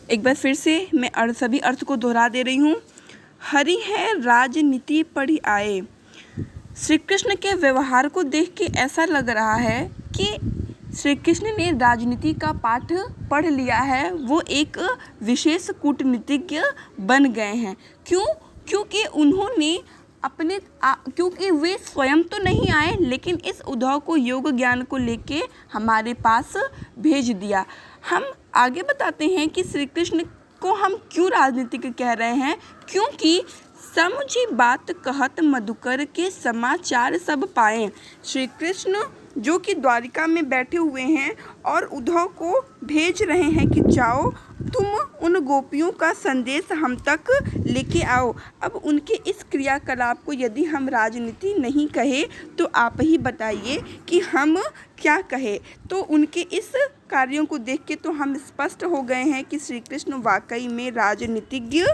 एक बार फिर से मैं सभी अर्थ को दोहरा दे रही हूँ। हरि है राजनीति पढ़ी आए। श्री कृष्ण के व्यवहार को देख के ऐसा लग रहा है कि श्री कृष्ण ने राजनीति का पाठ पढ़ लिया है, वो एक विशेष कूटनीतिज्ञ बन गए हैं। क्योंकि उन्होंने क्योंकि वे स्वयं तो नहीं आए, लेकिन इस उद्धव को योग ज्ञान को लेके हमारे पास भेज दिया। हम आगे बताते हैं कि श्री कृष्ण को हम क्यों राजनीतिक कह रहे हैं, क्योंकि समुझी बात कहत मधुकर के समाचार सब पाए। श्री कृष्ण जो कि द्वारिका में बैठे हुए हैं और उद्धव को भेज रहे हैं कि जाओ तुम उन गोपियों का संदेश हम तक लेके आओ। अब उनके इस क्रियाकलाप को यदि हम राजनीति नहीं कहे तो आप ही बताइए कि हम क्या कहें। तो उनके इस कार्यों को देख के तो हम स्पष्ट हो गए हैं कि श्री कृष्ण वाकई में राजनीतिज्ञ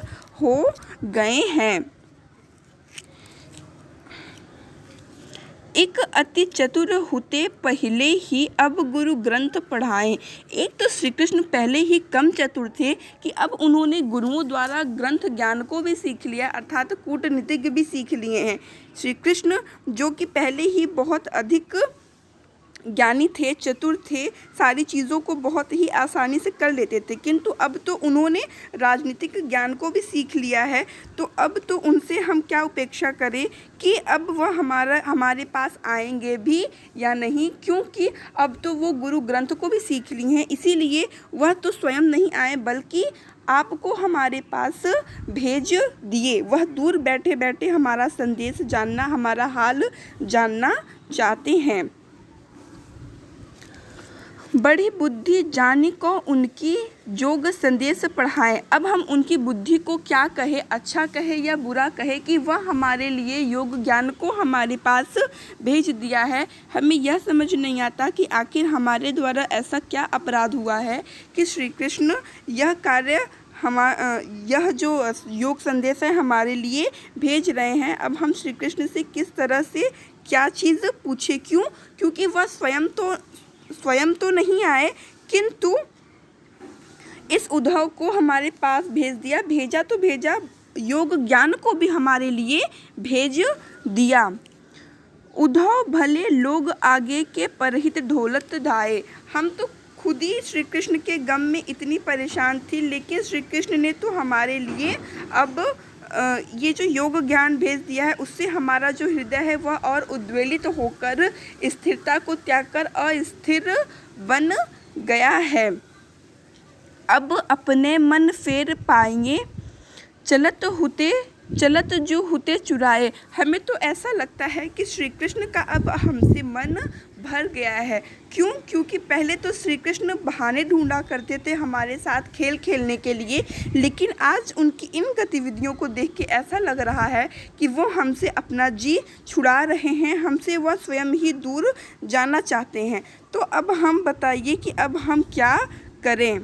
हो गए हैं। एक अति चतुर हुते पहले ही अब गुरु ग्रंथ पढ़ाएं। एक तो श्री कृष्ण पहले ही कम चतुर थे कि अब उन्होंने गुरुओं द्वारा ग्रंथ ज्ञान को भी सीख लिया, अर्थात कूटनीतिज्ञ भी सीख लिए हैं। श्री कृष्ण जो कि पहले ही बहुत अधिक ज्ञानी थे, चतुर थे, सारी चीज़ों को बहुत ही आसानी से कर लेते थे, किंतु अब तो उन्होंने राजनीतिक ज्ञान को भी सीख लिया है। तो अब तो उनसे हम क्या अपेक्षा करें कि अब वह हमारे पास आएंगे भी या नहीं, क्योंकि अब तो वो गुरु ग्रंथ को भी सीख ली हैं। इसीलिए वह तो स्वयं नहीं आए बल्कि आपको हमारे पास भेज दिए। वह दूर बैठे बैठे हमारा संदेश जानना, हमारा हाल जानना चाहते हैं। बड़ी बुद्धि जानी को उनकी जोग संदेश पढ़ाएं। अब हम उनकी बुद्धि को क्या कहे, अच्छा कहे या बुरा कहे कि वह हमारे लिए योग ज्ञान को हमारे पास भेज दिया है। हमें यह समझ नहीं आता कि आखिर हमारे द्वारा ऐसा क्या अपराध हुआ है कि श्री कृष्ण यह कार्य यह जो योग संदेश है हमारे लिए भेज रहे हैं। अब हम श्री कृष्ण से किस तरह से क्या चीज़ पूछे, क्योंकि वह स्वयं तो नहीं आए, किंतु इस उद्धव को हमारे पास भेजा तो भेजा, योग ज्ञान को भी हमारे लिए भेज दिया। उद्धव भले लोग आगे के परहित ढोलत धाए। हम तो खुद ही श्री कृष्ण के गम में इतनी परेशान थी, लेकिन श्री कृष्ण ने तो हमारे लिए अब ये जो योग ज्ञान भेज दिया है, उससे हमारा जो हृदय है वह और उद्वेलित होकर स्थिरता को त्याग कर अस्थिर बन गया है। अब अपने मन फेर पाएंगे, चलत जो हुते चुराए। हमें तो ऐसा लगता है कि श्री कृष्ण का अब हमसे मन भर गया है। क्योंकि पहले तो श्री कृष्ण बहाने ढूंढा करते थे हमारे साथ खेल खेलने के लिए, लेकिन आज उनकी इन गतिविधियों को देख के ऐसा लग रहा है कि वो हमसे अपना जी छुड़ा रहे हैं, हमसे वह स्वयं ही दूर जाना चाहते हैं। तो अब हम बताइए कि अब हम क्या करें।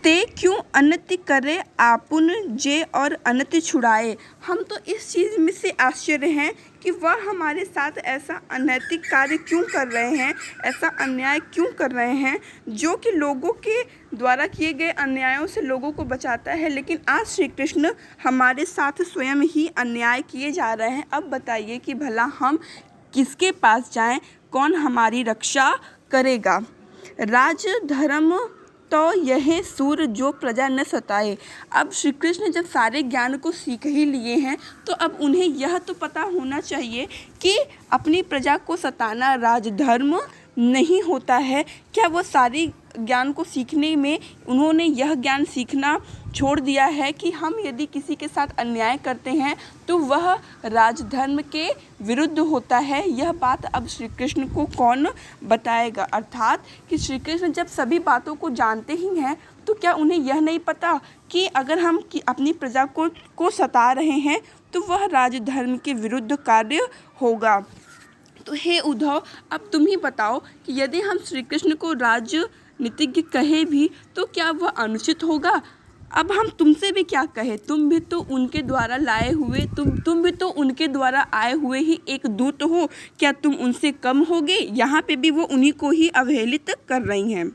ते क्यों अनति करे आपुन जे और अनति छुड़ाए। हम तो इस चीज़ में से आश्चर्य हैं कि वह हमारे साथ ऐसा अनैतिक कार्य क्यों कर रहे हैं, ऐसा अन्याय क्यों कर रहे हैं, जो कि लोगों के द्वारा किए गए अन्यायों से लोगों को बचाता है, लेकिन आज श्री कृष्ण हमारे साथ स्वयं ही अन्याय किए जा रहे हैं। अब बताइए कि भला हम किसके पास जाएं, कौन हमारी रक्षा करेगा। राज धर्म तो यह सूर जो प्रजा न सताए। अब श्री कृष्ण जब सारे ज्ञान को सीख ही लिए हैं तो अब उन्हें यह तो पता होना चाहिए कि अपनी प्रजा को सताना राजधर्म नहीं होता है। क्या वो सारी ज्ञान को सीखने में उन्होंने यह ज्ञान सीखना छोड़ दिया है कि हम यदि किसी के साथ अन्याय करते हैं तो वह राजधर्म के विरुद्ध होता है। यह बात अब श्री कृष्ण को कौन बताएगा। अर्थात कि श्री कृष्ण जब सभी बातों को जानते ही हैं तो क्या उन्हें यह नहीं पता कि अगर हम अपनी प्रजा को सता रहे हैं तो वह राजधर्म के विरुद्ध कार्य होगा। तो हे उद्धव, अब तुम ही बताओ कि यदि हम श्री कृष्ण को राजनीतिज्ञ कहे भी तो क्या वह अनुचित होगा। अब हम तुमसे भी क्या कहें, तुम भी तो उनके द्वारा लाए हुए तुम भी तो उनके द्वारा आए हुए ही एक दूत हो। क्या तुम उनसे कम होगे। यहाँ पे भी वो उन्हीं को ही अवहेलित कर रही हैं।